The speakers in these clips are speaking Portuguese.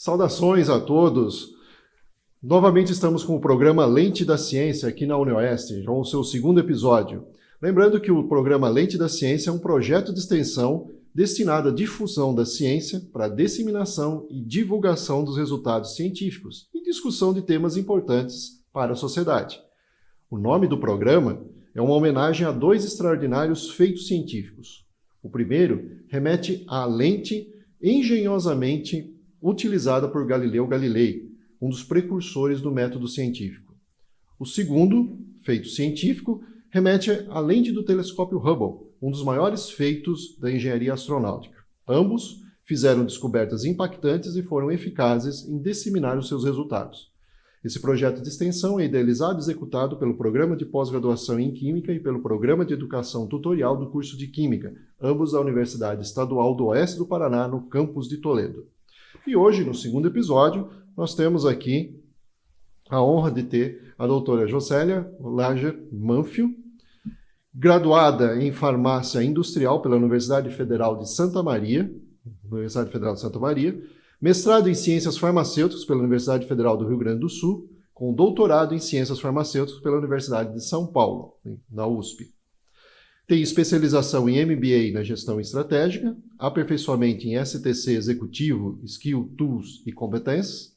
Saudações a todos! Novamente estamos com o programa Lente da Ciência aqui na UniOeste, com o seu segundo episódio. Lembrando que o programa Lente da Ciência é um projeto de extensão destinado à difusão da ciência para a disseminação e divulgação dos resultados científicos e discussão de temas importantes para a sociedade. O nome do programa é uma homenagem a dois extraordinários feitos científicos. O primeiro remete à lente engenhosamente utilizada por Galileu Galilei, um dos precursores do método científico. O segundo, feito científico, remete à lente do telescópio Hubble, um dos maiores feitos da engenharia astronáutica. Ambos fizeram descobertas impactantes e foram eficazes em disseminar os seus resultados. Esse projeto de extensão é idealizado e executado pelo Programa de Pós-Graduação em Química e pelo Programa de Educação Tutorial do curso de Química, ambos da Universidade Estadual do Oeste do Paraná, no campus de Toledo. E hoje, no segundo episódio, nós temos aqui a honra de ter a doutora Josélia Lager Manfio, graduada em Farmácia Industrial pela Universidade Federal de Santa Maria, mestrado em Ciências Farmacêuticas pela Universidade Federal do Rio Grande do Sul, com doutorado em Ciências Farmacêuticas pela Universidade de São Paulo, na USP. Tem especialização em MBA na Gestão Estratégica, aperfeiçoamento em STC Executivo, Skill, Tools e Competências,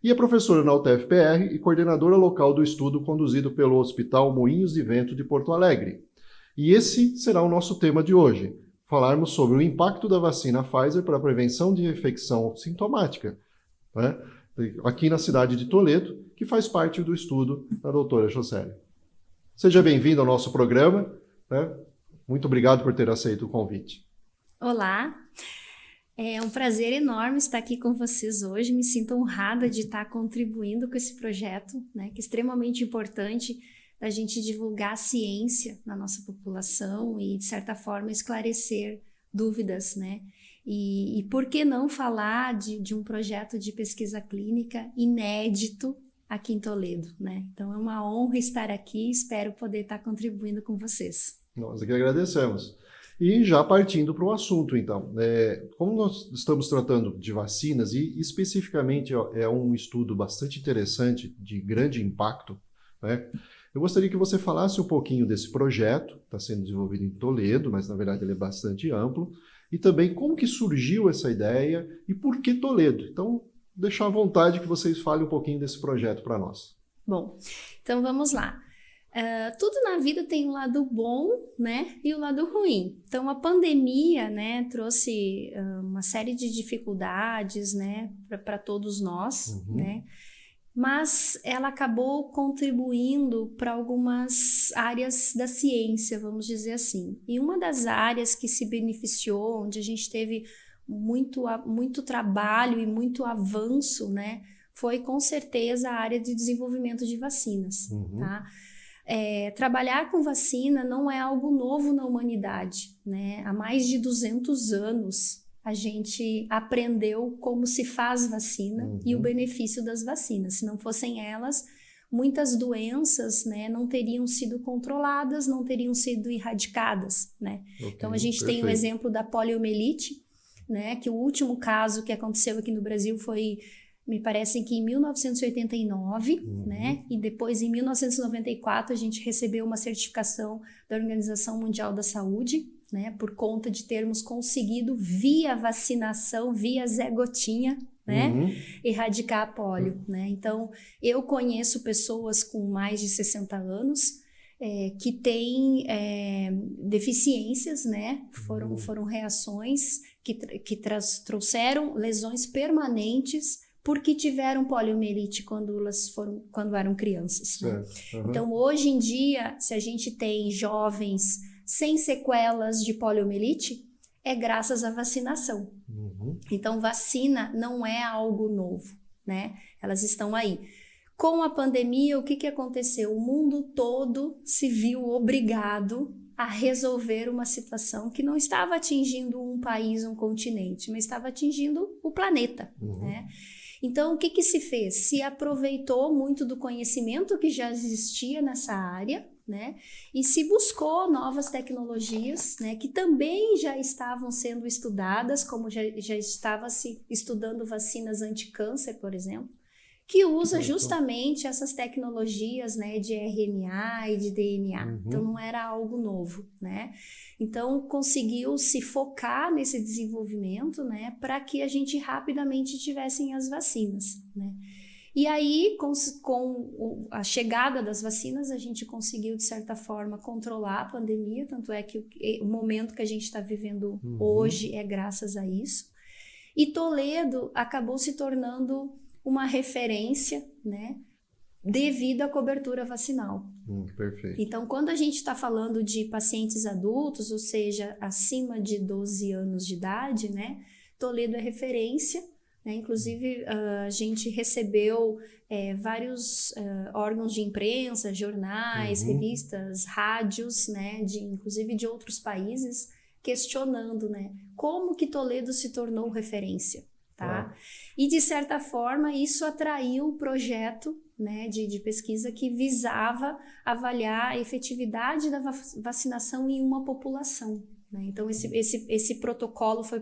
e é professora na UTFPR e coordenadora local do estudo conduzido pelo Hospital Moinhos de Vento de Porto Alegre. E esse será o nosso tema de hoje, falarmos sobre o impacto da vacina Pfizer para a prevenção de infecção sintomática, né? Aqui na cidade de Toledo, que faz parte do estudo da doutora Josélia. Seja bem-vindo ao nosso programa. Muito obrigado por ter aceito o convite. Olá, é um prazer enorme estar aqui com vocês hoje. Me sinto honrada de estar contribuindo com esse projeto, né, que é extremamente importante a gente divulgar a ciência na nossa população e, de certa forma, esclarecer dúvidas, né? E por que não falar de um projeto de pesquisa clínica inédito aqui em Toledo, né? Então é uma honra estar aqui e espero poder estar contribuindo com vocês. Nós aqui agradecemos. E já partindo para o assunto, então, como nós estamos tratando de vacinas e especificamente é um estudo bastante interessante, de grande impacto, né? Eu gostaria que você falasse um pouquinho desse projeto, está sendo desenvolvido em Toledo, mas na verdade ele é bastante amplo, e também como que surgiu essa ideia e por que Toledo. Então, deixar à vontade que vocês falem um pouquinho desse projeto para nós. Bom, então vamos lá. Tudo na vida tem um lado bom, né, e o lado ruim. Então a pandemia, né, trouxe uma série de dificuldades, né, para todos nós, né, mas ela acabou contribuindo para algumas áreas da ciência, vamos dizer assim. E uma das áreas que se beneficiou, onde a gente teve muito trabalho e muito avanço, né, foi com certeza a área de desenvolvimento de vacinas, tá? Trabalhar com vacina não é algo novo na humanidade, né? Há mais de 200 anos a gente aprendeu como se faz vacina e o benefício das vacinas. Se não fossem elas, muitas doenças, né, não teriam sido controladas, não teriam sido erradicadas, né? Então a gente tem o exemplo da poliomielite, né, que o último caso que aconteceu aqui no Brasil foi, me parece que em 1989, né? E depois em 1994 a gente recebeu uma certificação da Organização Mundial da Saúde, né? Por conta de termos conseguido via vacinação, via Zé Gotinha, né? Erradicar a polio, né? Então eu conheço pessoas com mais de 60 anos que têm deficiências, né? Foram reações que trouxeram lesões permanentes porque tiveram poliomielite quando eram crianças, né? Então, hoje em dia, se a gente tem jovens sem sequelas de poliomielite, é graças à vacinação. Então, vacina não é algo novo, né? Elas estão aí. Com a pandemia, o que aconteceu? O mundo todo se viu obrigado a resolver uma situação que não estava atingindo um país, um continente, mas estava atingindo o planeta, né? Então, o que se fez? Se aproveitou muito do conhecimento que já existia nessa área, né? E se buscou novas tecnologias, né? Que também já estavam sendo estudadas, como já estava se estudando vacinas anti-câncer, por exemplo, que usa justamente essas tecnologias, né, de RNA e de DNA. Então, não era algo novo, né? Então, conseguiu se focar nesse desenvolvimento, né, para que a gente rapidamente tivessem as vacinas, né? E aí, com a chegada das vacinas, a gente conseguiu, de certa forma, controlar a pandemia, tanto é que o momento que a gente está vivendo hoje é graças a isso. E Toledo acabou se tornando uma referência, né, devido à cobertura vacinal. Perfeito. Então, quando a gente está falando de pacientes adultos, ou seja, acima de 12 anos de idade, né, Toledo é referência, né? Inclusive, a gente recebeu vários órgãos de imprensa, jornais, revistas, rádios, né, inclusive de outros países, questionando, né, como que Toledo se tornou referência. Tá? E, de certa forma, isso atraiu um projeto, né, de pesquisa que visava avaliar a efetividade da vacinação em uma população, né? Então, esse protocolo foi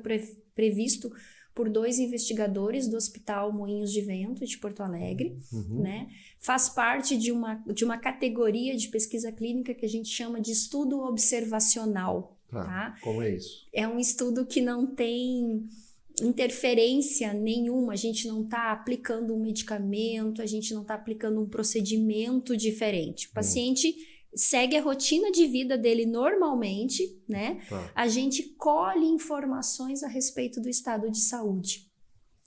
previsto por 2 investigadores do Hospital Moinhos de Vento, de Porto Alegre, né? Faz parte de uma categoria de pesquisa clínica que a gente chama de estudo observacional. Tá? Como é isso? É um estudo que não tem interferência nenhuma, a gente não está aplicando um medicamento, a gente não está aplicando um procedimento diferente. O paciente segue a rotina de vida dele normalmente, né? A gente colhe informações a respeito do estado de saúde.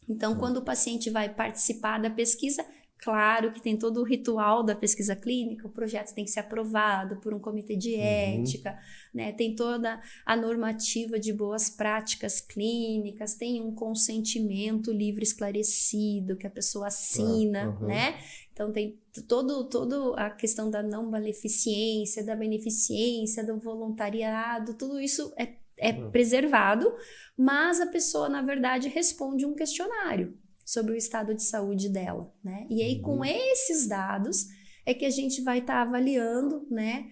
Então, quando o paciente vai participar da pesquisa, claro que tem todo o ritual da pesquisa clínica, o projeto tem que ser aprovado por um comitê de ética, né? Tem toda a normativa de boas práticas clínicas, tem um consentimento livre esclarecido que a pessoa assina, né? Então tem toda a questão da não maleficência, da beneficência, do voluntariado, tudo isso é preservado, mas a pessoa, na verdade, responde um questionário sobre o estado de saúde dela, né? E aí, com esses dados, é que a gente vai estar avaliando, né,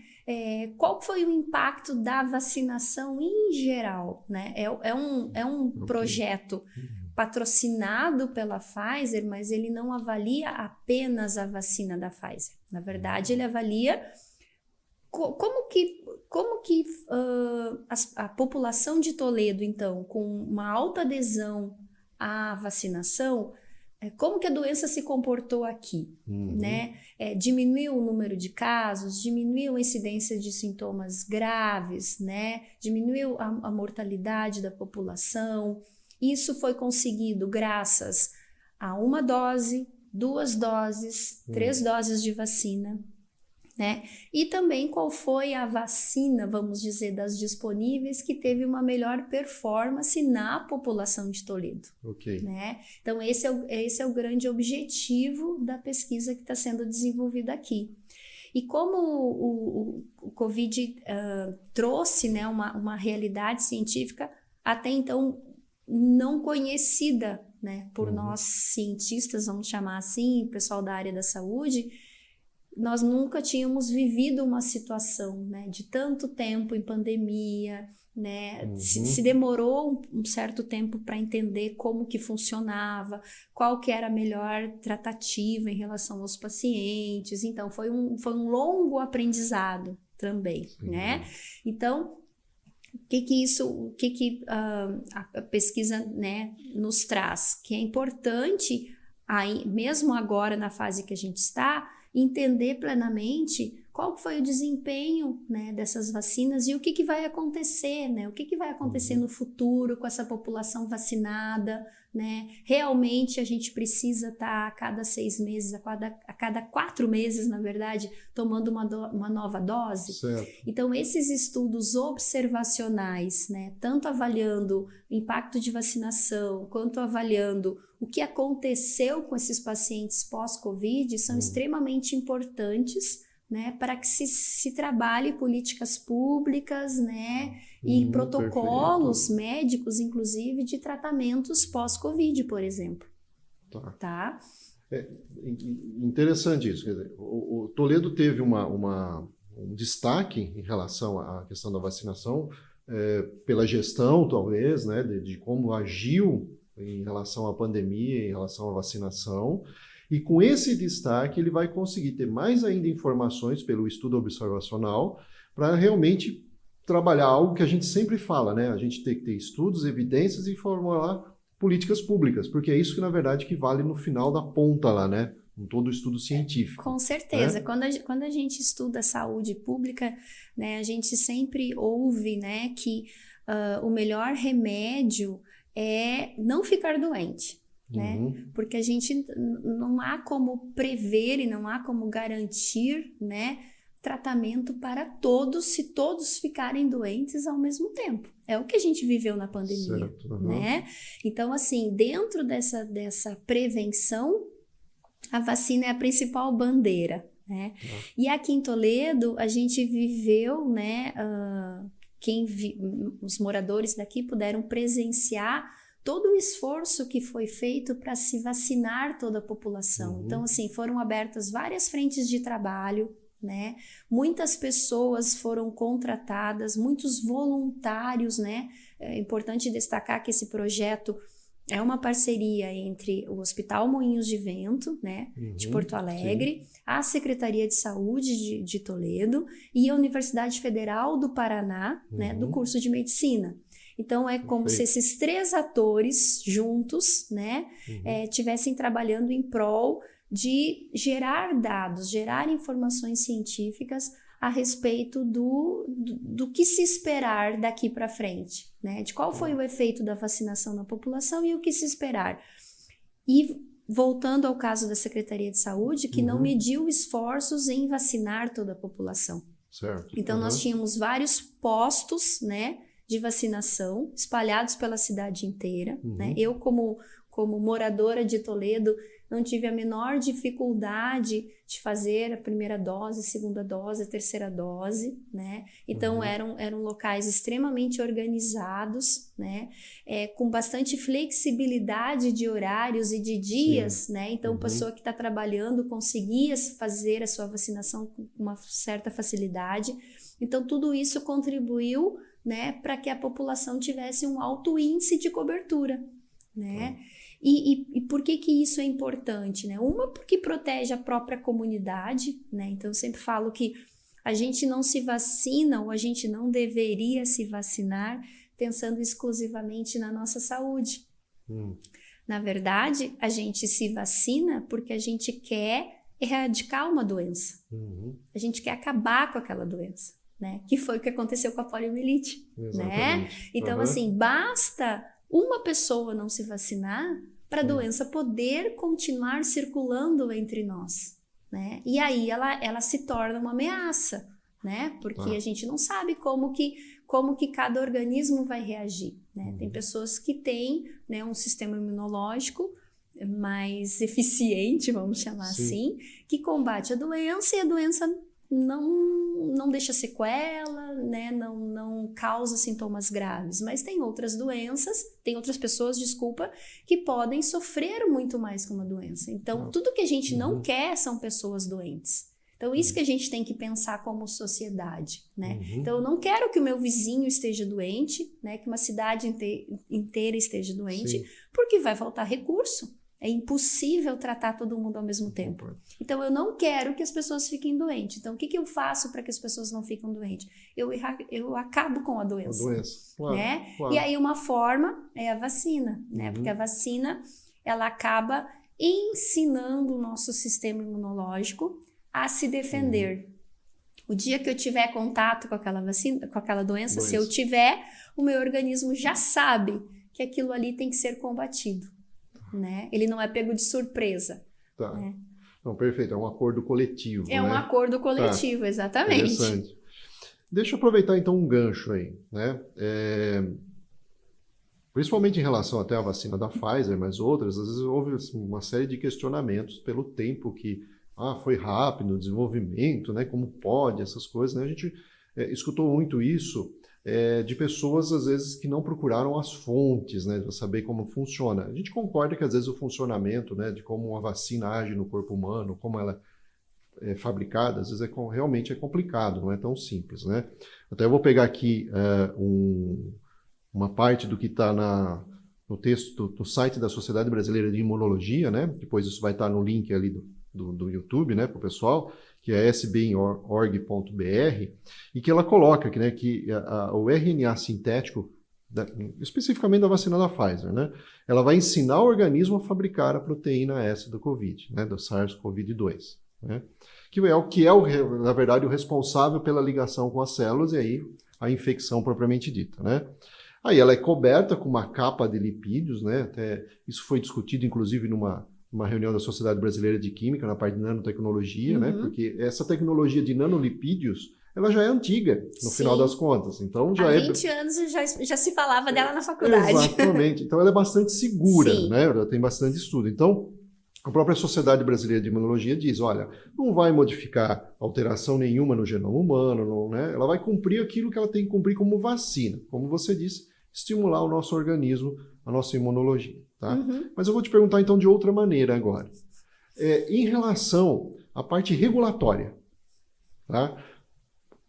qual foi o impacto da vacinação em geral, né? É um projeto patrocinado pela Pfizer, mas ele não avalia apenas a vacina da Pfizer. Na verdade, ele avalia como que a população de Toledo, então, com uma alta adesão à vacinação, como que a doença se comportou aqui, né? Diminuiu o número de casos, diminuiu a incidência de sintomas graves, né? Diminuiu a mortalidade da população. Isso foi conseguido graças a 1 dose, 2 doses, 3 doses de vacina, né? E também qual foi a vacina, vamos dizer, das disponíveis que teve uma melhor performance na população de Toledo. Né? Então esse é o grande objetivo da pesquisa que está sendo desenvolvida aqui. E como o Covid trouxe, né, uma realidade científica até então não conhecida, né, por nós cientistas, vamos chamar assim, pessoal da área da saúde, nós nunca tínhamos vivido uma situação, né, de tanto tempo em pandemia, né? Se demorou um certo tempo para entender como que funcionava, qual que era a melhor tratativa em relação aos pacientes. Então, foi um longo aprendizado também, né? Então, o que a pesquisa, né, nos traz? Que é importante, aí, mesmo agora na fase que a gente está, entender plenamente qual foi o desempenho, né, dessas vacinas e o que vai acontecer, né? O que vai acontecer no futuro com essa população vacinada, né? Realmente a gente precisa estar a cada 6 meses, a cada 4 meses, na verdade, tomando uma nova dose. Certo. Então, esses estudos observacionais, né, tanto avaliando o impacto de vacinação, quanto avaliando o que aconteceu com esses pacientes pós-Covid, são extremamente importantes, né, para que se trabalhe políticas públicas, né, e protocolos médicos, inclusive, de tratamentos pós-Covid, por exemplo. Tá? Interessante isso. Quer dizer, o Toledo teve um destaque em relação à questão da vacinação, pela gestão, talvez, né, de como agiu em relação à pandemia, em relação à vacinação. E com esse destaque, ele vai conseguir ter mais ainda informações pelo estudo observacional para realmente trabalhar algo que a gente sempre fala, né? A gente tem que ter estudos, evidências e formular políticas públicas, porque é isso que, na verdade, que vale no final da ponta lá, né? Com todo o estudo científico. Com certeza. Né? Quando a gente estuda saúde pública, né, a gente sempre ouve, né, que o melhor remédio é não ficar doente. Né? Porque a gente não há como prever e não há como garantir, né, tratamento para todos se todos ficarem doentes ao mesmo tempo. É o que a gente viveu na pandemia, né? Então, assim, dentro dessa prevenção, a vacina é a principal bandeira, né? E aqui em Toledo, a gente viveu, né, os moradores daqui puderam presenciar todo o esforço que foi feito para se vacinar toda a população. Então, assim, foram abertas várias frentes de trabalho, né? Muitas pessoas foram contratadas, muitos voluntários, né? É importante destacar que esse projeto é uma parceria entre o Hospital Moinhos de Vento, né, de Porto Alegre, a Secretaria de Saúde de Toledo e a Universidade Federal do Paraná, né, do curso de Medicina. Então, é como se esses três atores juntos, né, tivessem trabalhando em prol de gerar dados, gerar informações científicas a respeito do que se esperar daqui para frente, né? De qual foi o efeito da vacinação na população e o que se esperar. E voltando ao caso da Secretaria de Saúde, que não mediu esforços em vacinar toda a população. Certo. Então, nós tínhamos vários postos, né, de vacinação espalhados pela cidade inteira, né? Eu, como moradora de Toledo, não tive a menor dificuldade de fazer a primeira dose, a segunda dose, a terceira dose, né? Então, eram locais extremamente organizados, né? Com bastante flexibilidade de horários e de dias, né? Então, a pessoa que está trabalhando conseguia fazer a sua vacinação com uma certa facilidade. Então, tudo isso contribuiu, né, para que a população tivesse um alto índice de cobertura, né? E por que isso é importante, né? Uma, porque protege a própria comunidade, né? Então, eu sempre falo que a gente não se vacina ou a gente não deveria se vacinar pensando exclusivamente na nossa saúde. Na verdade, a gente se vacina porque a gente quer erradicar uma doença. A gente quer acabar com aquela doença, né? Que foi o que aconteceu com a poliomielite, né? Então, assim, basta uma pessoa não se vacinar para a doença poder continuar circulando entre nós, né? E aí ela se torna uma ameaça, né? Porque a gente não sabe como que cada organismo vai reagir, né? Tem pessoas que têm, né, um sistema imunológico mais eficiente, vamos chamar assim, que combate a doença e a doença não deixa sequela, né? Não causa sintomas graves, mas tem outras pessoas, que podem sofrer muito mais com uma doença. Então, tudo que a gente não quer são pessoas doentes. Então, isso que a gente tem que pensar como sociedade, né? Então, eu não quero que o meu vizinho esteja doente, né? Que uma cidade inteira esteja doente, porque vai faltar recurso. É impossível tratar todo mundo ao mesmo tempo. Então, eu não quero que as pessoas fiquem doentes. Então, o que eu faço para que as pessoas não fiquem doentes? Eu acabo com a doença. Claro, né? claro. E aí, uma forma é a vacina, né? Porque a vacina, ela acaba ensinando o nosso sistema imunológico a se defender. O dia que eu tiver contato com aquela vacina, com aquela doença, se eu tiver, o meu organismo já sabe que aquilo ali tem que ser combatido. Né? Ele não é pego de surpresa. Né? Não, perfeito, é um acordo coletivo. É um acordo coletivo, exatamente. Interessante. Deixa eu aproveitar então um gancho aí, né? Principalmente em relação até à vacina da Pfizer, mas outras, às vezes houve uma série de questionamentos pelo tempo que foi rápido o desenvolvimento, né? Como pode, essas coisas, né? A gente escutou muito isso de pessoas, às vezes, que não procuraram as fontes, né? Para saber como funciona. A gente concorda que, às vezes, o funcionamento, né? De como uma vacina age no corpo humano, como ela é fabricada, às vezes realmente é complicado, não é tão simples, né? Até eu vou pegar aqui uma parte do que está no texto do site da Sociedade Brasileira de Imunologia, né? Depois isso vai estar no link ali do YouTube, né, para o pessoal, que é sbin.org.br, e que ela coloca que, né, que o RNA sintético, especificamente da vacina da Pfizer, né, ela vai ensinar o organismo a fabricar a proteína S do Covid, né, do SARS-CoV-2, né, que é, na verdade, o responsável pela ligação com as células e aí a infecção propriamente dita, né. Aí ela é coberta com uma capa de lipídios, né, até isso foi discutido, inclusive, numa reunião da Sociedade Brasileira de Química, na parte de nanotecnologia, né? Porque essa tecnologia de nanolipídios, ela já é antiga, no final das contas. Então, há 20 anos já se falava dela na faculdade. Exatamente. Então, ela é bastante segura, né? Ela tem bastante estudo. Então, a própria Sociedade Brasileira de Imunologia diz, olha, não vai modificar alteração nenhuma no genoma humano, não, né? Ela vai cumprir aquilo que ela tem que cumprir como vacina. Como você disse, estimular o nosso organismo, a nossa imunologia. Tá? Mas eu vou te perguntar então de outra maneira agora. Em relação à parte regulatória, tá?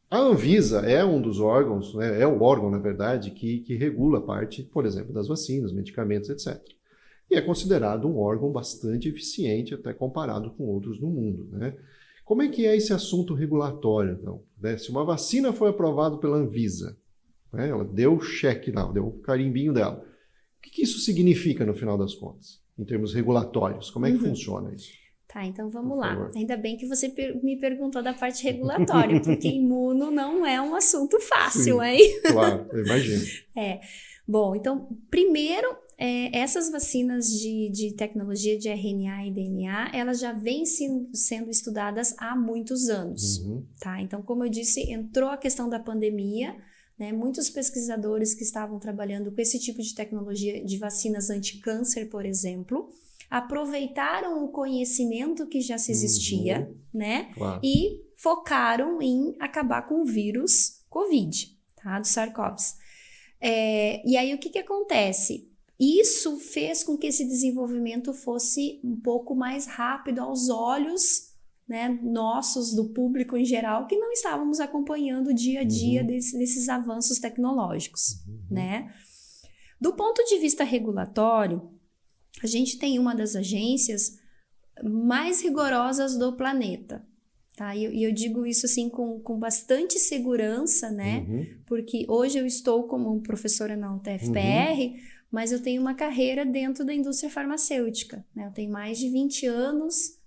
A Anvisa é um dos órgãos, né, é o órgão, na verdade, que regula a parte, por exemplo, das vacinas, medicamentos, etc. E é considerado um órgão bastante eficiente, até comparado com outros no mundo. Né? Como é que é esse assunto regulatório, então? Né? Se uma vacina foi aprovada pela Anvisa, né, ela deu o cheque lá, deu o carimbinho dela, o que isso significa no final das contas, em termos regulatórios? Como é que funciona isso? Tá, então vamos lá. Ainda bem que você me perguntou da parte regulatória, porque imuno não é um assunto fácil, Sim, hein? Claro, eu imagino. Bom, então, primeiro, essas vacinas de tecnologia de RNA e DNA, elas já vêm sendo estudadas há muitos anos, tá? Então, como eu disse, entrou a questão da pandemia, né? Muitos pesquisadores que estavam trabalhando com esse tipo de tecnologia de vacinas anti-câncer, por exemplo, aproveitaram o conhecimento que já se existia, né? Claro. E focaram em acabar com o vírus COVID, tá? Do SARS-CoV. E aí o que acontece? Isso fez com que esse desenvolvimento fosse um pouco mais rápido aos olhos, né, nossos, do público em geral, que não estávamos acompanhando o dia a dia desses avanços tecnológicos, né? Do ponto de vista regulatório, a gente tem uma das agências mais rigorosas do planeta, tá? E eu digo isso assim com bastante segurança, né? Porque hoje eu estou como professora na UTF-PR, mas eu tenho uma carreira dentro da indústria farmacêutica, né? Eu tenho mais de 20 anos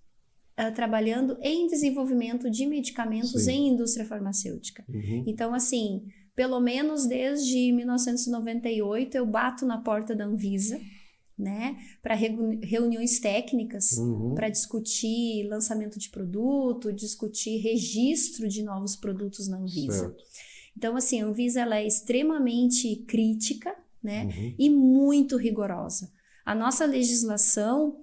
trabalhando em desenvolvimento de medicamentos em indústria farmacêutica. Então, assim, pelo menos desde 1998 eu bato na porta da Anvisa, né, para reuniões técnicas, para discutir lançamento de produto, discutir registro de novos produtos na Anvisa. Certo. Então, assim, a Anvisa ela é extremamente crítica, né, e muito rigorosa. A nossa legislação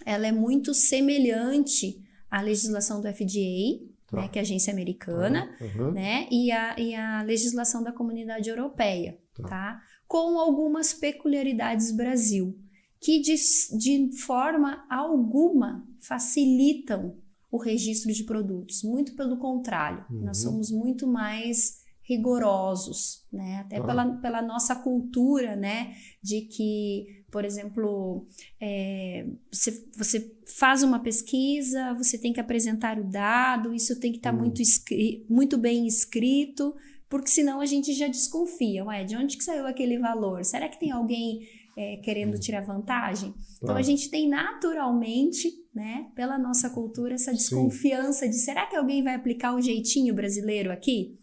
ela é muito semelhante à legislação do FDA, né, que é a agência americana, né, e a legislação da Comunidade Europeia, tá? Com algumas peculiaridades Brasil, que de forma alguma facilitam o registro de produtos. Muito pelo contrário, nós somos muito mais rigorosos, né? Até pela nossa cultura, né? De que, por exemplo, você faz uma pesquisa, você tem que apresentar o dado, isso tem que estar muito bem escrito, porque senão a gente já desconfia. Ué, de onde que saiu aquele valor? Será que tem alguém querendo tirar vantagem? Então a gente tem naturalmente, né, pela nossa cultura, essa desconfiança de será que alguém vai aplicar o jeitinho brasileiro aqui?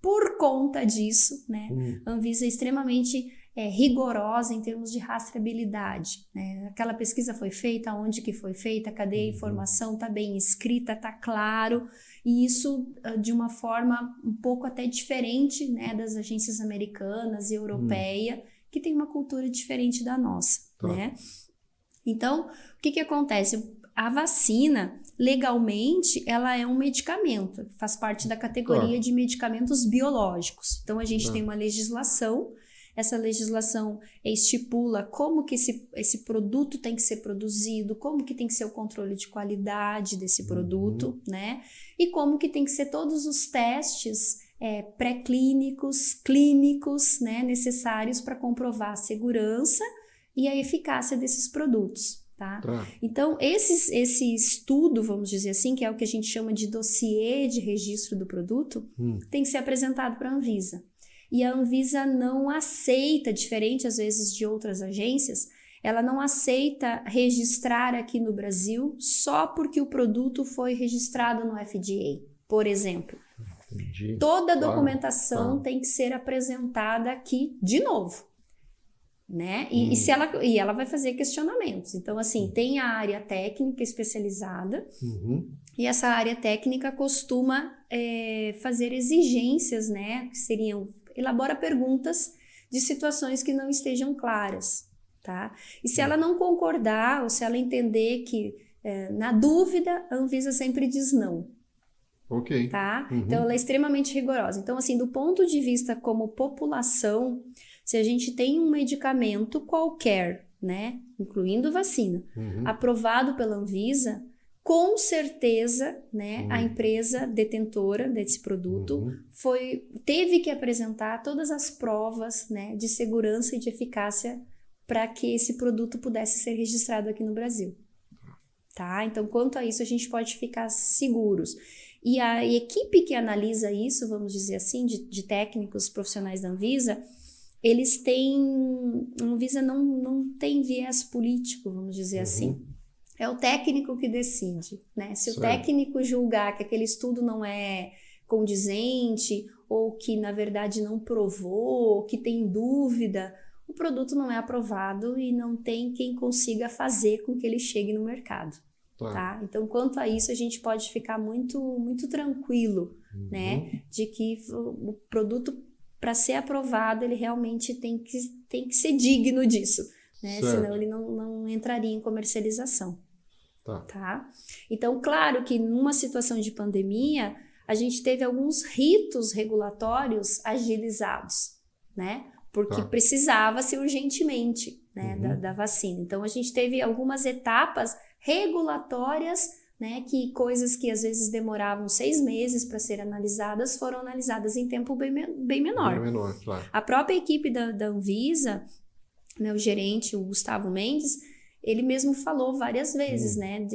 Por conta disso, né, a Anvisa é extremamente rigorosa em termos de rastreabilidade, né? Aquela pesquisa foi feita, onde que foi feita, cadê a informação, está bem escrita, está claro, e isso de uma forma um pouco até diferente, né, das agências americanas e europeia, que tem uma cultura diferente da nossa, né? Então, o que acontece? a vacina, legalmente, ela é um medicamento, faz parte da categoria de medicamentos biológicos. Então, a gente tem uma legislação, essa legislação estipula como que esse produto tem que ser produzido, como que tem que ser o controle de qualidade desse produto, né? E como que tem que ser todos os testes pré-clínicos, clínicos, né, necessários para comprovar a segurança e a eficácia desses produtos. Tá? Então, esse estudo, vamos dizer assim, que é o que a gente chama de dossiê de registro do produto, tem que ser apresentado para a Anvisa. E a Anvisa não aceita, diferente às vezes de outras agências, ela não aceita registrar aqui no Brasil só porque o produto foi registrado no FDA, por exemplo. Entendi. Toda a documentação tem que ser apresentada aqui de novo. Né? E ela vai fazer questionamentos. Então, assim, tem a área técnica especializada e essa área técnica costuma fazer exigências, né? Que seriam, elabora perguntas de situações que não estejam claras, tá? E se ela não concordar ou se ela entender que, na dúvida, a Anvisa sempre diz não. Ok. Tá? Então, ela é extremamente rigorosa. Então, assim, do ponto de vista como população, se a gente tem um medicamento qualquer, né, incluindo vacina, aprovado pela Anvisa, com certeza, né, a empresa detentora desse produto teve que apresentar todas as provas, né, de segurança e de eficácia para que esse produto pudesse ser registrado aqui no Brasil. Tá? Então, quanto a isso, a gente pode ficar seguros. E a equipe que analisa isso, vamos dizer assim, de técnicos profissionais da Anvisa, eles têm... A Anvisa não tem viés político, vamos dizer assim. É o técnico que decide, né? Se o técnico julgar que aquele estudo não é condizente, ou que, na verdade, não provou, ou que tem dúvida, o produto não é aprovado e não tem quem consiga fazer com que ele chegue no mercado. Tá? Então, quanto a isso, a gente pode ficar muito, muito tranquilo, né? De que o produto, para ser aprovado, ele realmente tem que ser digno disso, né? Senão ele não entraria em comercialização. Tá? Então, claro que numa situação de pandemia, a gente teve alguns ritos regulatórios agilizados, né? Porque precisava-se urgentemente, né, da vacina. Então, a gente teve algumas etapas regulatórias, né, que coisas que às vezes demoravam 6 meses para serem analisadas, foram analisadas em tempo bem menor. A própria equipe da Anvisa, né, o gerente, o Gustavo Mendes, ele mesmo falou várias vezes, né,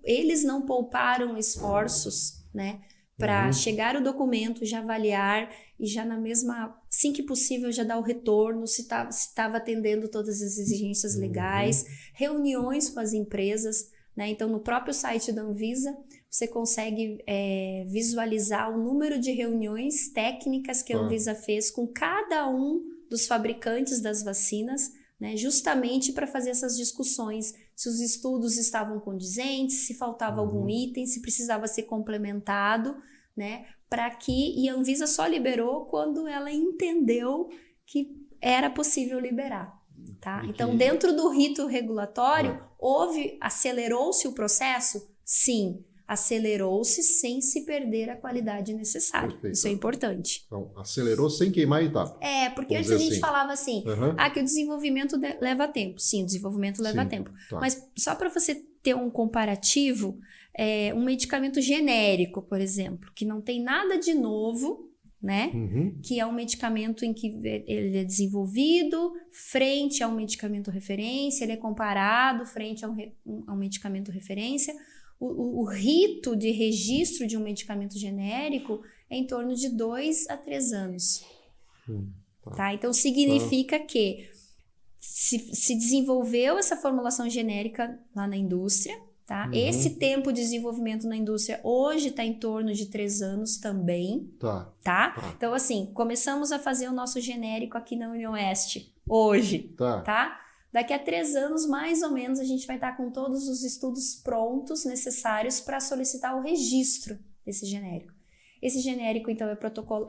eles não pouparam esforços, né, para chegar o documento, já avaliar e já na mesma, assim que possível, já dar o retorno, se estava atendendo todas as exigências legais, reuniões com as empresas, né? Então, no próprio site da Anvisa, você consegue visualizar o número de reuniões técnicas que a Anvisa fez com cada um dos fabricantes das vacinas, né? Justamente para fazer essas discussões, se os estudos estavam condizentes, se faltava algum item, se precisava ser complementado, né? E a Anvisa só liberou quando ela entendeu que era possível liberar. Tá? Então, dentro do rito regulatório, acelerou-se o processo? Sim, acelerou-se sem se perder a qualidade necessária. Perfeito. Isso é importante. Então, acelerou sem queimar a etapa. Porque antes a gente falava assim, que o desenvolvimento leva tempo. Sim, o desenvolvimento leva tempo. Mas só para você ter um comparativo, um medicamento genérico, por exemplo, que não tem nada de novo, né? Que é um medicamento em que ele é desenvolvido frente a um medicamento referência, ele é comparado frente a um medicamento referência. O rito de registro de um medicamento genérico é em torno de 2 a 3 anos. Tá? Então, significa que se desenvolveu essa formulação genérica lá na indústria, tá? Esse tempo de desenvolvimento na indústria hoje está em torno de 3 anos também. Tá? Então, assim, começamos a fazer o nosso genérico aqui na Unioeste hoje. Tá? Daqui a 3 anos, mais ou menos, a gente vai estar com todos os estudos prontos necessários para solicitar o registro desse genérico. Esse genérico, então,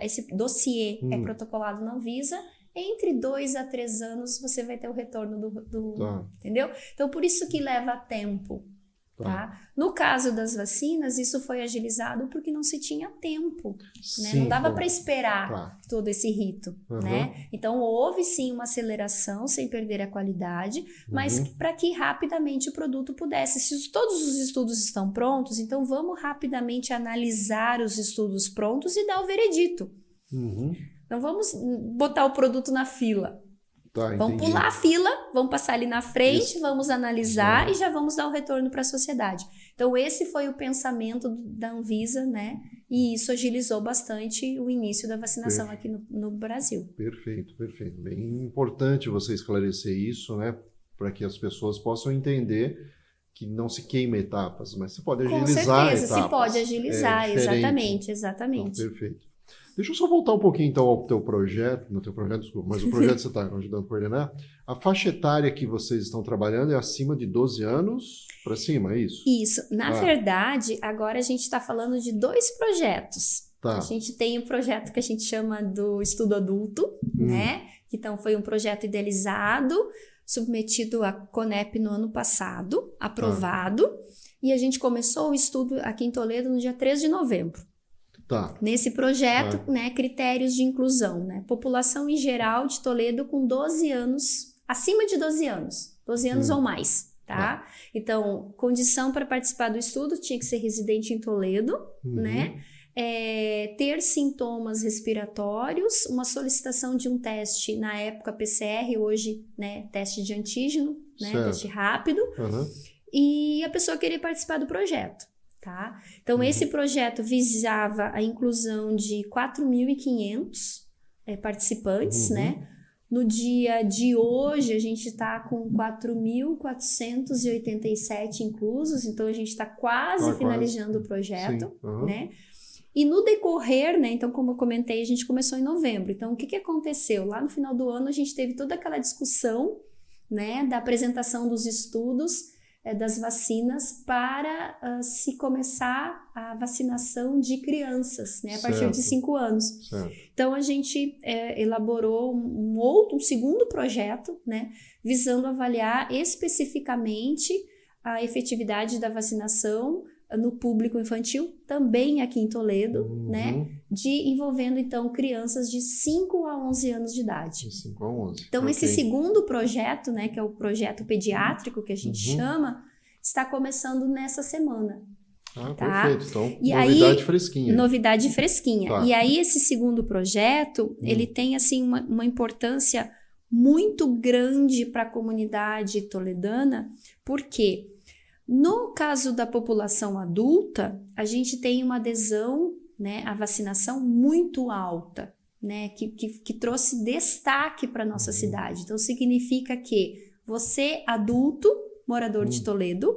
esse dossiê é protocolado na Anvisa. Entre 2 a 3 anos, você vai ter o retorno do entendeu? Então, por isso que leva tempo, Tá? No caso das vacinas, isso foi agilizado porque não se tinha tempo, né? Sim, Não dava para esperar todo esse rito, Uhum. né? Então houve sim uma aceleração sem perder a qualidade, mas para que rapidamente o produto pudesse. Se todos os estudos estão prontos, então vamos rapidamente analisar os estudos prontos e dar o veredito. Uhum. Não vamos botar o produto na fila. Vamos Entendi. pular a fila, vamos passar ali na frente, Isso. vamos analisar e já vamos dar o retorno para a sociedade. Então, esse foi o pensamento da Anvisa, né? E isso agilizou bastante o início da vacinação aqui no Brasil. Perfeito, perfeito. Bem importante você esclarecer isso, né? Para que as pessoas possam entender que não se queima etapas, mas você pode agilizar Com certeza, etapas. se pode agilizar, exatamente. Então, perfeito. Deixa eu só voltar um pouquinho, então, ao teu projeto, desculpa, mas o projeto que você está ajudando a coordenar. A faixa etária que vocês estão trabalhando é acima de 12 anos para cima, é isso? Isso. Na verdade, agora a gente está falando de 2 projetos. Tá. A gente tem o projeto que a gente chama do estudo adulto, né? Então, foi um projeto idealizado, submetido à CONEP no ano passado, aprovado, e a gente começou o estudo aqui em Toledo no dia 3 de novembro. Tá. Nesse projeto, né, critérios de inclusão, né? População em geral de Toledo com 12 anos, acima de 12 anos, 12 anos ou mais, tá? Então, condição para participar do estudo tinha que ser residente em Toledo, né? Ter sintomas respiratórios, uma solicitação de um teste, na época PCR, hoje, né, teste de antígeno, né, teste rápido, e a pessoa queria participar do projeto. Tá? Então, esse projeto visava a inclusão de 4.500 participantes, né? No dia de hoje, a gente está com 4.487 inclusos, então a gente está quase finalizando o projeto, né? E no decorrer, né? Então, como eu comentei, a gente começou em novembro. Então, o que aconteceu? Lá no final do ano, a gente teve toda aquela discussão, né? Da apresentação dos estudos das vacinas para se começar a vacinação de crianças, né, a partir de 5 anos. Certo. Então, a gente elaborou um segundo projeto, né, visando avaliar especificamente a efetividade da vacinação no público infantil, também aqui em Toledo, né, envolvendo, então, crianças de 5 a 11 anos de idade. De 5 a 11. Então, esse segundo projeto, né, que é o projeto pediátrico, que a gente chama, está começando nessa semana. Tá? Perfeito. Então, e novidade fresquinha. Novidade fresquinha. Tá. E aí, esse segundo projeto, ele tem, assim, uma importância muito grande para a comunidade toledana, porque no caso da população adulta, a gente tem uma adesão, né, à vacinação muito alta, né, que trouxe destaque para a nossa cidade. Então, significa que você, adulto, morador de Toledo,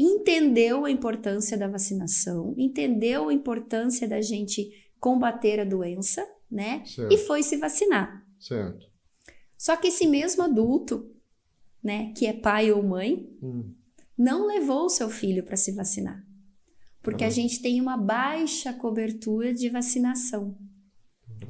entendeu a importância da vacinação, entendeu a importância da gente combater a doença, né, e foi se vacinar. Certo. Só que esse mesmo adulto, né, que é pai ou mãe, não levou o seu filho para se vacinar, porque a gente tem uma baixa cobertura de vacinação,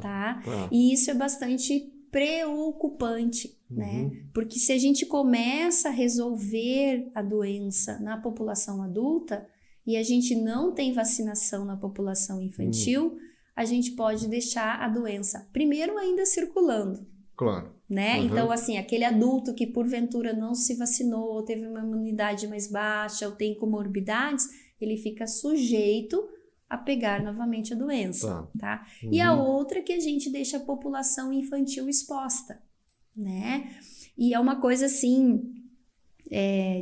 tá? E isso é bastante preocupante, né? Porque se a gente começa a resolver a doença na população adulta e a gente não tem vacinação na população infantil, a gente pode deixar a doença, primeiro, ainda circulando. Claro. Né? Então, assim, aquele adulto que porventura não se vacinou, ou teve uma imunidade mais baixa, ou tem comorbidades, ele fica sujeito a pegar novamente a doença, tá? E a outra que a gente deixa a população infantil exposta, né? E é uma coisa, assim,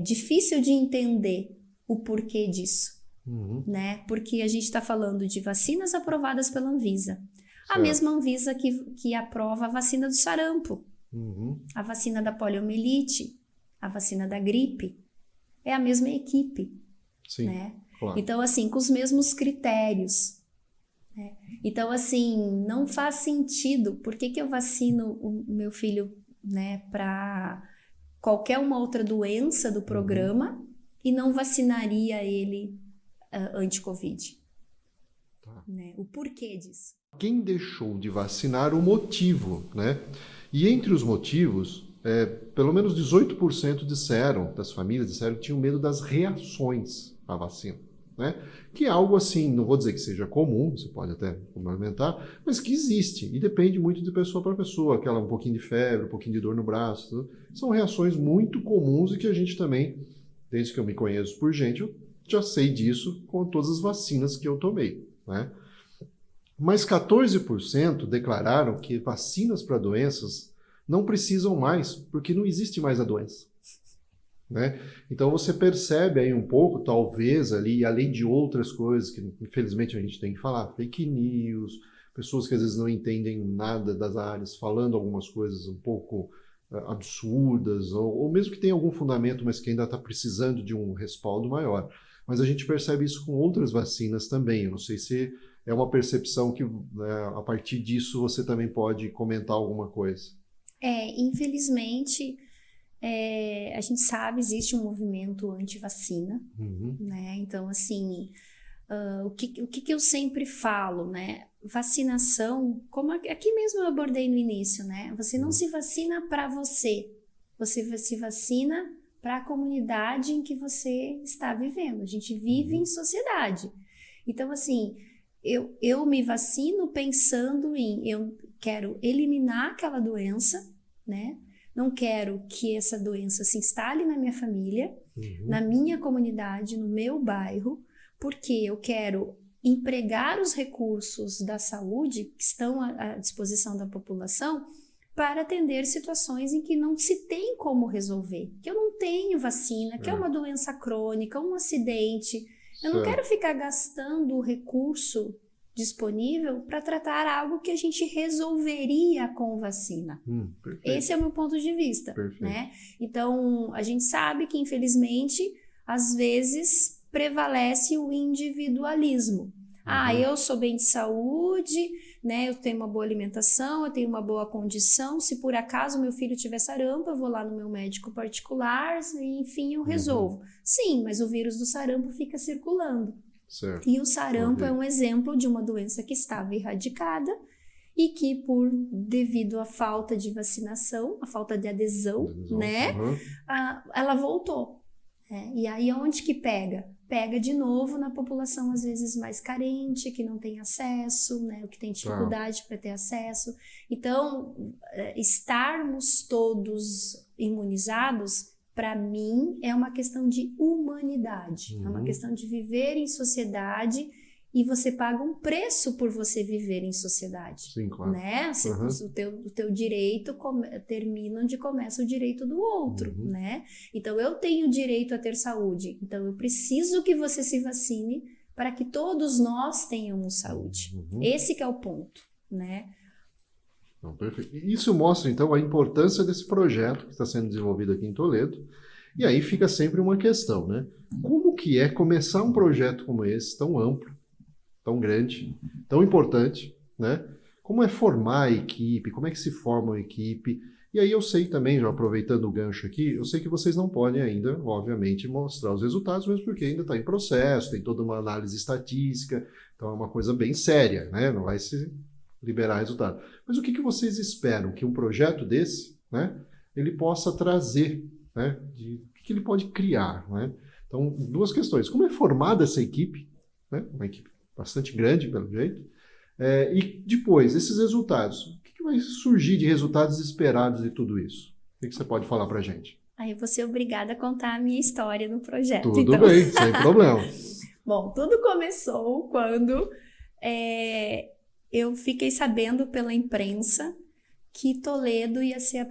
difícil de entender o porquê disso, né? Porque a gente está falando de vacinas aprovadas pela Anvisa. A mesma Anvisa que aprova a vacina do sarampo, a vacina da poliomielite, a vacina da gripe. É a mesma equipe, né? Claro. Então, assim, com os mesmos critérios, né? Então, assim, não faz sentido. Por que eu vacino o meu filho, né, para qualquer uma outra doença do programa e não vacinaria ele anti-Covid? Né? O porquê disso? Quem deixou de vacinar, o motivo, né? E entre os motivos, pelo menos 18% das famílias disseram que tinham medo das reações à vacina, né? Que é algo assim, não vou dizer que seja comum, você pode até complementar, mas que existe e depende muito de pessoa para pessoa, aquela um pouquinho de febre, um pouquinho de dor no braço, tudo. São reações muito comuns e que a gente também, desde que eu me conheço por gente, eu já sei disso com todas as vacinas que eu tomei, né? Mas 14% declararam que vacinas para doenças não precisam mais, porque não existe mais a doença, né? Então você percebe aí um pouco, talvez ali, além de outras coisas que infelizmente a gente tem que falar, fake news, pessoas que às vezes não entendem nada das áreas, falando algumas coisas um pouco absurdas, ou mesmo que tenha algum fundamento, mas que ainda está precisando de um respaldo maior. Mas a gente percebe isso com outras vacinas também. Eu não sei se é uma percepção que, a partir disso, você também pode comentar alguma coisa. Infelizmente, a gente sabe, existe um movimento anti-vacina, né? Então, assim, o que eu sempre falo, né? Vacinação, como aqui mesmo eu abordei no início, né? Você não se vacina para você se vacina para a comunidade em que você está vivendo. A gente vive em sociedade. Então, assim, eu me vacino pensando eu quero eliminar aquela doença, né? Não quero que essa doença se instale na minha família, na minha comunidade, no meu bairro, porque eu quero empregar os recursos da saúde que estão à disposição da população para atender situações em que não se tem como resolver, que eu não tenho vacina, que é uma doença crônica, um acidente. Eu não quero ficar gastando o recurso disponível para tratar algo que a gente resolveria com vacina. Esse é o meu ponto de vista, né? Então, a gente sabe que, infelizmente, às vezes prevalece o individualismo. Eu sou bem de saúde, né? Eu tenho uma boa alimentação, eu tenho uma boa condição. Se por acaso meu filho tiver sarampo, eu vou lá no meu médico particular, e, enfim, eu resolvo. Sim, mas o vírus do sarampo fica circulando. Certo. E o sarampo é um exemplo de uma doença que estava erradicada e que, devido à falta de vacinação, a falta de adesão, né? Ela voltou. E aí, onde que pega? Pega de novo na população, às vezes, mais carente, que não tem acesso, né? O que tem dificuldade para ter acesso. Então, estarmos todos imunizados, para mim, é uma questão de humanidade. É uma questão de viver em sociedade e você paga um preço por você viver em sociedade. Sim, claro. Né? O teu direito termina onde começa o direito do outro, né? Então, eu tenho direito a ter saúde. Então, eu preciso que você se vacine para que todos nós tenhamos saúde. Esse que é o ponto, né? Não, perfeito. Isso mostra, então, a importância desse projeto que está sendo desenvolvido aqui em Toledo. E aí fica sempre uma questão, né? Como que é começar um projeto como esse, tão amplo, tão grande, tão importante, né? Como é formar a equipe, como é que se forma uma equipe? E aí eu sei também, já aproveitando o gancho aqui, eu sei que vocês não podem ainda, obviamente, mostrar os resultados, mesmo porque ainda está em processo, tem toda uma análise estatística, então é uma coisa bem séria, né? Não vai se liberar resultado. Mas o que vocês esperam que um projeto desse, né, ele possa trazer, né? O que ele pode criar, né? Então, duas questões. Como é formada essa equipe, né? Uma equipe bastante grande, pelo jeito. E depois, esses resultados. O que vai surgir de resultados esperados de tudo isso? O que você pode falar para a gente? Aí eu vou ser obrigada a contar a minha história no projeto. Tudo bem, sem problema. Bom, tudo começou quando eu fiquei sabendo pela imprensa que Toledo ia ser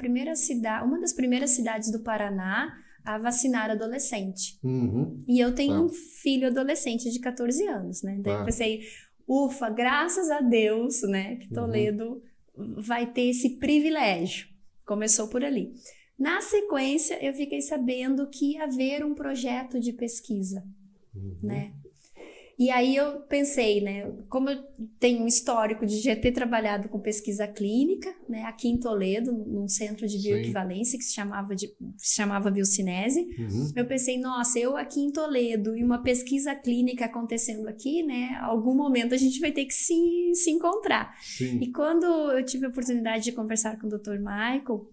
uma das primeiras cidades do Paraná a vacinar adolescente. E eu tenho um filho adolescente de 14 anos, né? Daí eu pensei, ufa, graças a Deus, né, que Toledo vai ter esse privilégio. Começou por ali. Na sequência, eu fiquei sabendo que ia haver um projeto de pesquisa, né? E aí eu pensei, né, como eu tenho um histórico de já ter trabalhado com pesquisa clínica, né, aqui em Toledo, num centro de bioequivalência que se chamava Biocinese, eu pensei, nossa, eu aqui em Toledo e uma pesquisa clínica acontecendo aqui, né, algum momento a gente vai ter que se encontrar. E quando eu tive a oportunidade de conversar com o Dr. Michael,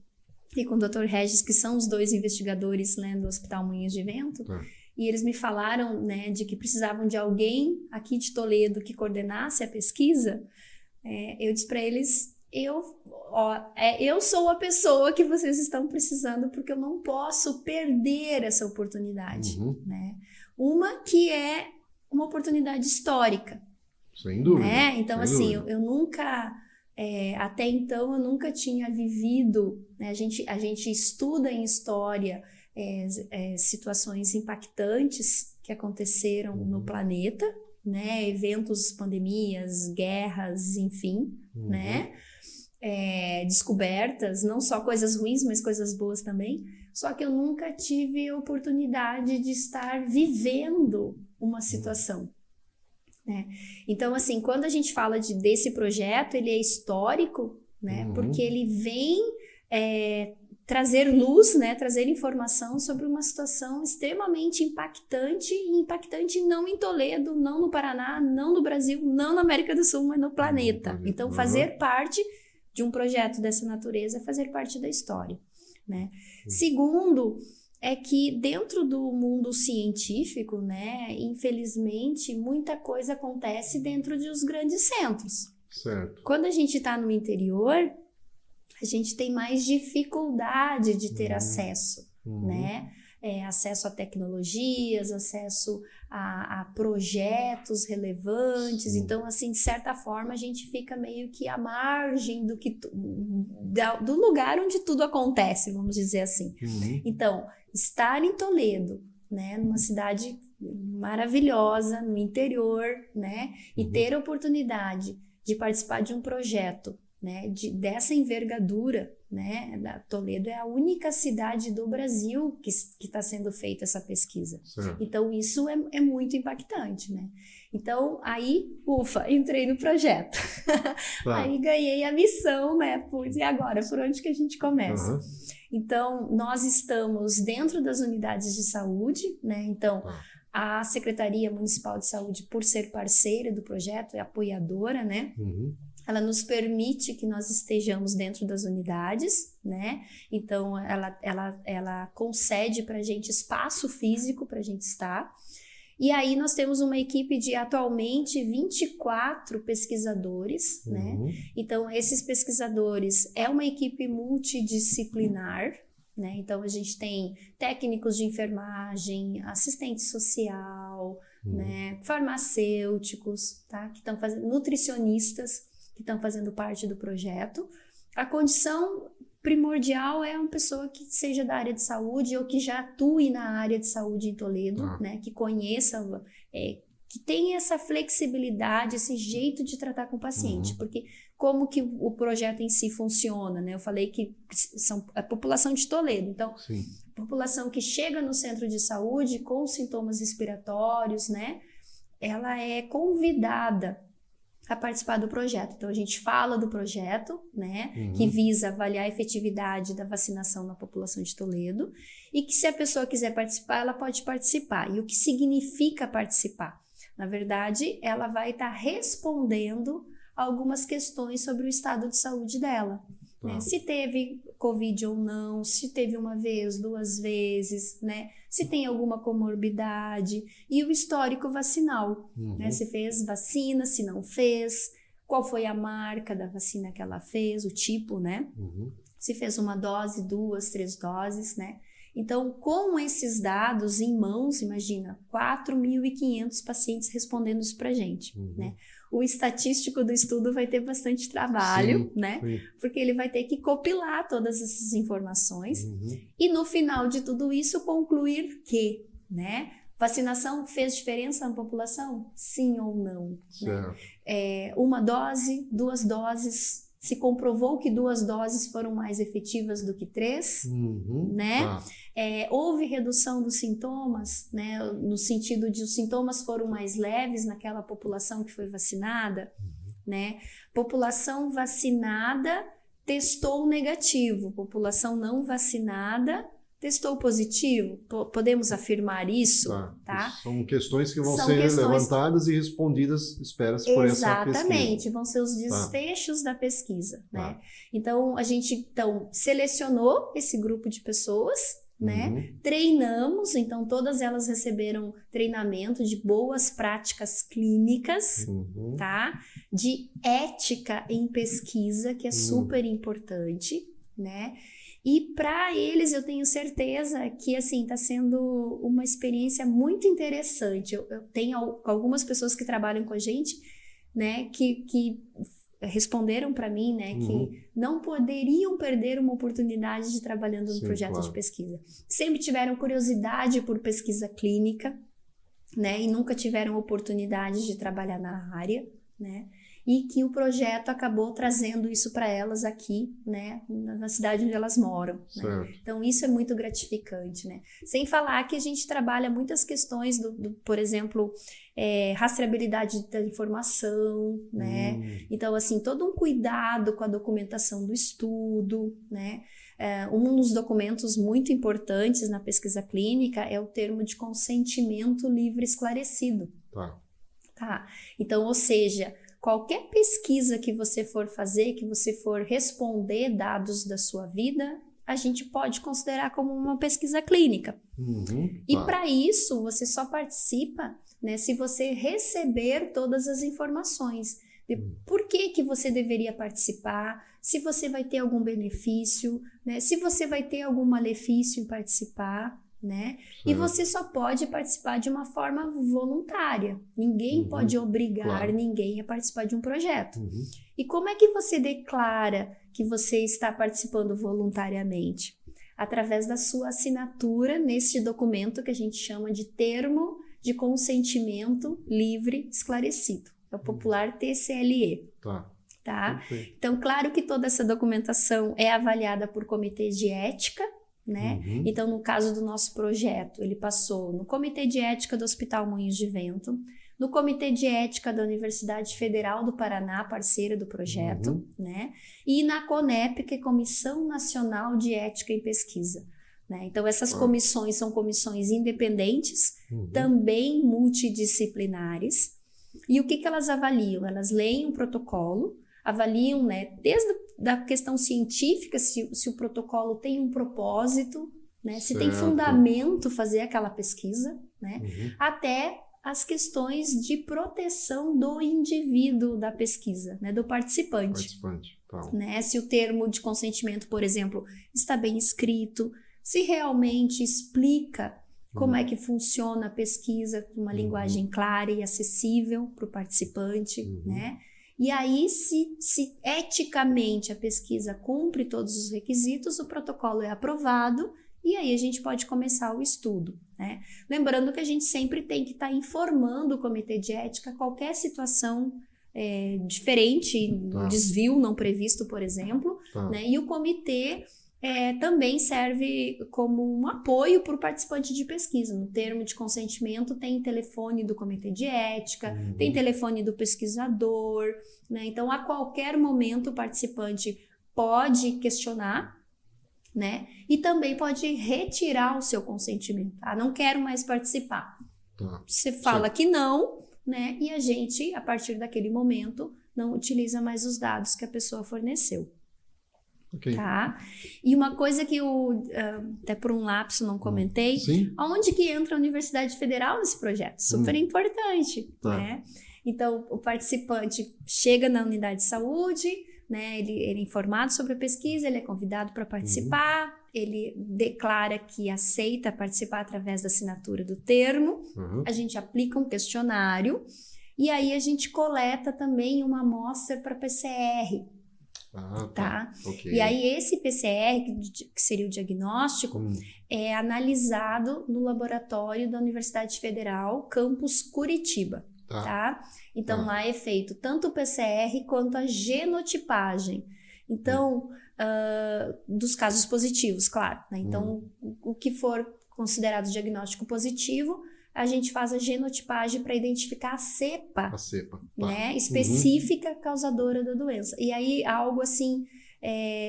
e com o Dr. Regis, que são os dois investigadores, né, do Hospital Moinhos de Vento, e eles me falaram, né, de que precisavam de alguém aqui de Toledo que coordenasse a pesquisa. Eu disse para eles, eu sou a pessoa que vocês estão precisando, porque eu não posso perder essa oportunidade, né? Uma que é uma oportunidade histórica. Sem dúvida. Né? Então, sem assim, dúvida. eu nunca, até então, eu nunca tinha vivido, né? A gente estuda em história situações impactantes que aconteceram no planeta, né? Eventos, pandemias, guerras, enfim, né? Descobertas, não só coisas ruins, mas coisas boas também. Só que eu nunca tive a oportunidade de estar vivendo uma situação. Né? Então, assim, quando a gente fala desse projeto, ele é histórico, né? Porque ele vem trazer luz, né? Trazer informação sobre uma situação extremamente impactante, e impactante não em Toledo, não no Paraná, não no Brasil, não na América do Sul, mas no planeta. Então, fazer parte de um projeto dessa natureza é fazer parte da história, né? Segundo, é que dentro do mundo científico, né, infelizmente, muita coisa acontece dentro dos grandes centros. Certo. Quando a gente está no interior, a gente tem mais dificuldade de ter acesso, né? Acesso a tecnologias, acesso a projetos relevantes. Então, assim, de certa forma, a gente fica meio que à margem do lugar onde tudo acontece, vamos dizer assim. Então, estar em Toledo, né, numa cidade maravilhosa, no interior, né, e ter a oportunidade de participar de um projeto, né, dessa envergadura, né, Toledo é a única cidade do Brasil que está sendo feita essa pesquisa. Certo. Então, isso é muito impactante, né? Então, aí, ufa, entrei no projeto. Aí ganhei a missão, né? E agora, por onde que a gente começa? Então, nós estamos dentro das unidades de saúde, né? Então, a Secretaria Municipal de Saúde, por ser parceira do projeto, é apoiadora, né? Ela nos permite que nós estejamos dentro das unidades, né? Então, ela concede para a gente espaço físico para a gente estar. E aí nós temos uma equipe de atualmente 24 pesquisadores, né? Então, esses pesquisadores é uma equipe multidisciplinar, né? Então, a gente tem técnicos de enfermagem, assistente social, né? Farmacêuticos, tá? Que estão fazendo, nutricionistas, que estão fazendo parte do projeto. A condição primordial é uma pessoa que seja da área de saúde ou que já atue na área de saúde em Toledo, né? Que conheça, que tenha essa flexibilidade, esse jeito de tratar com o paciente. Porque como que o projeto em si funciona, né? Eu falei que são a população de Toledo. Então, a população que chega no centro de saúde com sintomas respiratórios, né? Ela é convidada a participar do projeto. Então, a gente fala do projeto, né, que visa avaliar a efetividade da vacinação na população de Toledo, e que se a pessoa quiser participar, ela pode participar. E o que significa participar? Na verdade, ela vai estar respondendo algumas questões sobre o estado de saúde dela. Né? Se teve Covid ou não, se teve uma vez, 2 vezes, né? Se tem alguma comorbidade e o histórico vacinal, né? Se fez vacina, se não fez, qual foi a marca da vacina que ela fez, o tipo, né? Se fez 1 dose, 2, 3 doses, né? Então, com esses dados em mãos, imagina, 4.500 pacientes respondendo isso pra gente, né? O estatístico do estudo vai ter bastante trabalho, né? Porque ele vai ter que compilar todas essas informações e no final de tudo isso concluir que, né? Vacinação fez diferença na população? Sim ou não? Né? 1 dose, 2 doses, se comprovou que 2 doses foram mais efetivas do que 3, né? Houve redução dos sintomas, né? No sentido de os sintomas foram mais leves naquela população que foi vacinada, né? População vacinada testou negativo, população não vacinada Testou positivo? Podemos afirmar isso? Tá? São questões que vão ser levantadas e respondidas, espera-se, por essa pesquisa. Exatamente, vão ser os desfechos da pesquisa, né? Então, a gente selecionou esse grupo de pessoas, né? Treinamos, então todas elas receberam treinamento de boas práticas clínicas, tá? De ética em pesquisa, que é super importante, né? E para eles eu tenho certeza que assim está sendo uma experiência muito interessante. Eu tenho algumas pessoas que trabalham com a gente, né, que responderam para mim, né, que não poderiam perder uma oportunidade de trabalhando no projeto de pesquisa. Sempre tiveram curiosidade por pesquisa clínica, né, e nunca tiveram oportunidade de trabalhar na área, né? E que o projeto acabou trazendo isso para elas aqui, né, na cidade onde elas moram. Né? Então, isso é muito gratificante, né? Sem falar que a gente trabalha muitas questões por exemplo, rastreabilidade da informação, né? Então, assim, todo um cuidado com a documentação do estudo, né? Um dos documentos muito importantes na pesquisa clínica é o termo de consentimento livre esclarecido. Tá? Então, ou seja, qualquer pesquisa que você for fazer, que você for responder dados da sua vida, a gente pode considerar como uma pesquisa clínica. E para isso, você só participa, né, se você receber todas as informações. Por que você deveria participar? Se você vai ter algum benefício, né? Se você vai ter algum malefício em participar, né? E você só pode participar de uma forma voluntária. Ninguém pode obrigar ninguém a participar de um projeto. E como é que você declara que você está participando voluntariamente? Através da sua assinatura neste documento que a gente chama de termo de consentimento livre esclarecido. É o popular TCLE. Tá? Então, claro que toda essa documentação é avaliada por comitês de ética, né? Então, no caso do nosso projeto, ele passou no Comitê de Ética do Hospital Moinhos de Vento, no Comitê de Ética da Universidade Federal do Paraná, parceira do projeto, né? E na CONEP, que é Comissão Nacional de Ética em Pesquisa. Né? Então, essas comissões são comissões independentes, também multidisciplinares. E o que elas avaliam? Elas leem um protocolo, avaliam, né, desde a questão científica, se o protocolo tem um propósito, né, se tem fundamento fazer aquela pesquisa, né, até as questões de proteção do indivíduo da pesquisa, né, do participante. Né, se o termo de consentimento, por exemplo, está bem escrito, se realmente explica como é que funciona a pesquisa com uma linguagem clara e acessível para o participante, né? E aí, se eticamente a pesquisa cumpre todos os requisitos, o protocolo é aprovado e aí a gente pode começar o estudo, né? Lembrando que a gente sempre tem que estar informando o comitê de ética qualquer situação diferente, desvio não previsto, por exemplo, né? E o comitê também serve como um apoio para o participante de pesquisa. No termo de consentimento tem telefone do comitê de ética, tem telefone do pesquisador, né? Então, a qualquer momento o participante pode questionar, né? E também pode retirar o seu consentimento. Não quero mais participar. Você fala que não, né? E a gente, a partir daquele momento, não utiliza mais os dados que a pessoa forneceu. Tá? E uma coisa que eu, até por um lapso não comentei, onde que entra a Universidade Federal nesse projeto? Super importante, né? Então, o participante chega na unidade de saúde, né? Ele é informado sobre a pesquisa, ele é convidado para participar, ele declara que aceita participar através da assinatura do termo, a gente aplica um questionário e aí a gente coleta também uma amostra para PCR. E aí esse PCR, que seria o diagnóstico, é analisado no laboratório da Universidade Federal, campus Curitiba. Então lá é feito tanto o PCR quanto a genotipagem. Então, dos casos positivos, claro, né? Então, o que for considerado diagnóstico positivo, a gente faz a genotipagem para identificar a cepa, né, específica causadora da doença. E aí, algo assim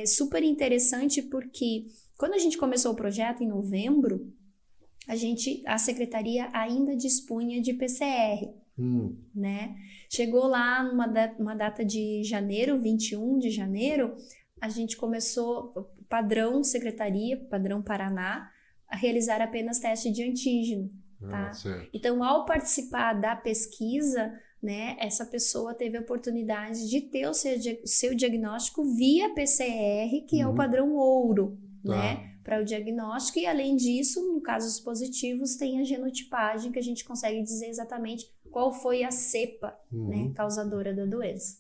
super interessante, porque Quando a gente começou o projeto em novembro, a secretaria ainda dispunha de PCR, né? Chegou lá numa data de janeiro, 21 de janeiro, a gente começou, padrão secretaria, padrão Paraná, a realizar apenas teste de antígeno, tá? Então, ao participar da pesquisa, né, essa pessoa teve a oportunidade de ter o seu diagnóstico via PCR, que é o padrão ouro, né, para o diagnóstico, e além disso, no casos positivos, tem a genotipagem, que a gente consegue dizer exatamente qual foi a cepa, né, causadora da doença.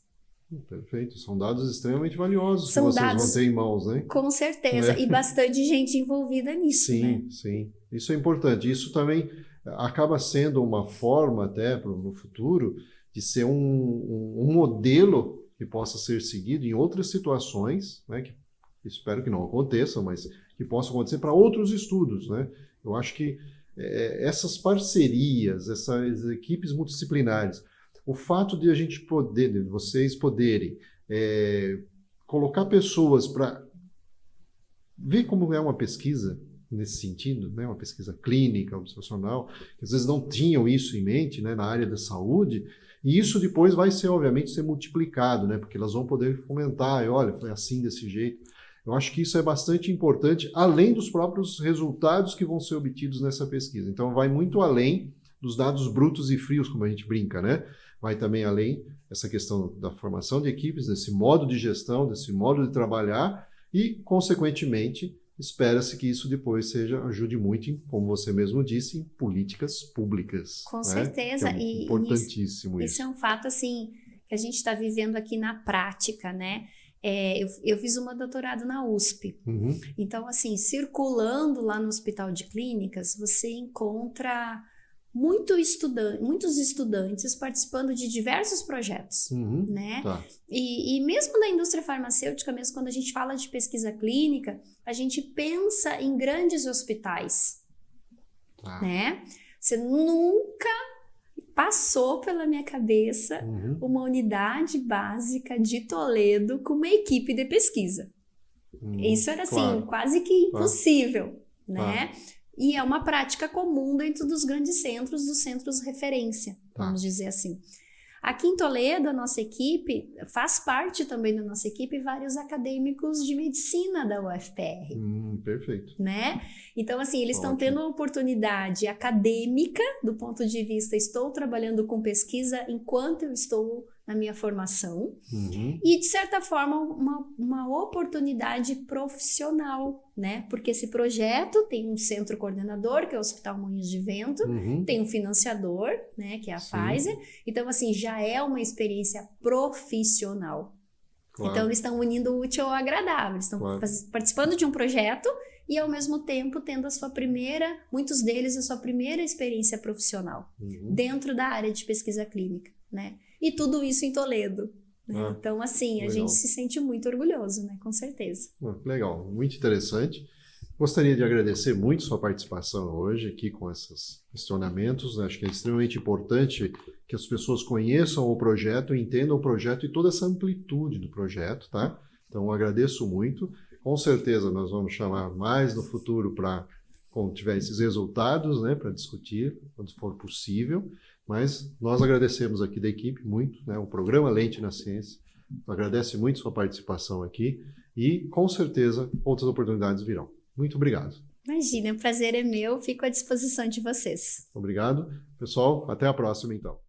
Perfeito, são dados extremamente valiosos que vocês vão ter em mãos, né? Com certeza, e bastante gente envolvida nisso, sim, né? Sim, isso é importante. Isso também acaba sendo uma forma até no futuro de ser um modelo que possa ser seguido em outras situações, né? Que espero que não aconteçam, mas que possam acontecer para outros estudos, né? Eu acho que essas parcerias, essas equipes multidisciplinares, o fato de a gente poder, de vocês poderem colocar pessoas para ver como é uma pesquisa nesse sentido, né? Uma pesquisa clínica, observacional, que às vezes não tinham isso em mente, né? Na área da saúde, e isso depois vai ser, obviamente, ser multiplicado, né? Porque elas vão poder fomentar, e olha, foi assim, desse jeito. Eu acho que isso é bastante importante, além dos próprios resultados que vão ser obtidos nessa pesquisa. Então, vai muito além dos dados brutos e frios, como a gente brinca, né? Vai também além essa questão da formação de equipes, desse modo de gestão, desse modo de trabalhar e, consequentemente, espera-se que isso depois ajude muito, como você mesmo disse, em políticas públicas. Com certeza. E importantíssimo isso. Isso é um fato, assim, que a gente está vivendo aqui na prática, né? Eu fiz um doutorado na USP. Então, assim, circulando lá no Hospital de Clínicas, você encontra muitos estudantes participando de diversos projetos, né? E mesmo da indústria farmacêutica, mesmo quando a gente fala de pesquisa clínica, a gente pensa em grandes hospitais, né? Você nunca passou pela minha cabeça uma unidade básica de Toledo com uma equipe de pesquisa. Isso era, assim, quase que impossível, né? E é uma prática comum dentro dos grandes centros, dos centros referência, vamos dizer assim. Aqui em Toledo, a nossa equipe, faz parte também da nossa equipe vários acadêmicos de medicina da UFPR. Perfeito. Né? Então, assim, eles estão tendo uma oportunidade acadêmica, do ponto de vista, estou trabalhando com pesquisa enquanto eu estou na minha formação, e, de certa forma, uma oportunidade profissional, né? Porque esse projeto tem um centro coordenador, que é o Hospital Moinhos de Vento, tem um financiador, né, que é a Pfizer, então, assim, já é uma experiência profissional. Então, eles estão unindo o útil ao agradável, eles estão participando de um projeto e, ao mesmo tempo, tendo muitos deles, a sua primeira experiência profissional dentro da área de pesquisa clínica, né? E tudo isso em Toledo. Né? Então, assim, a gente se sente muito orgulhoso, né? Com certeza. Legal, muito interessante. Gostaria de agradecer muito sua participação hoje aqui com esses questionamentos. Acho que é extremamente importante que as pessoas conheçam o projeto, entendam o projeto e toda essa amplitude do projeto, tá? Então, agradeço muito. Com certeza, nós vamos chamar mais no futuro para, quando tiver esses resultados, né, para discutir, quando for possível. Mas nós agradecemos aqui da equipe muito, né, o programa Lente na Ciência. Agradece muito sua participação aqui e, com certeza, outras oportunidades virão. Muito obrigado. Imagina, o prazer é meu, fico à disposição de vocês. Obrigado. Pessoal, até a próxima, então.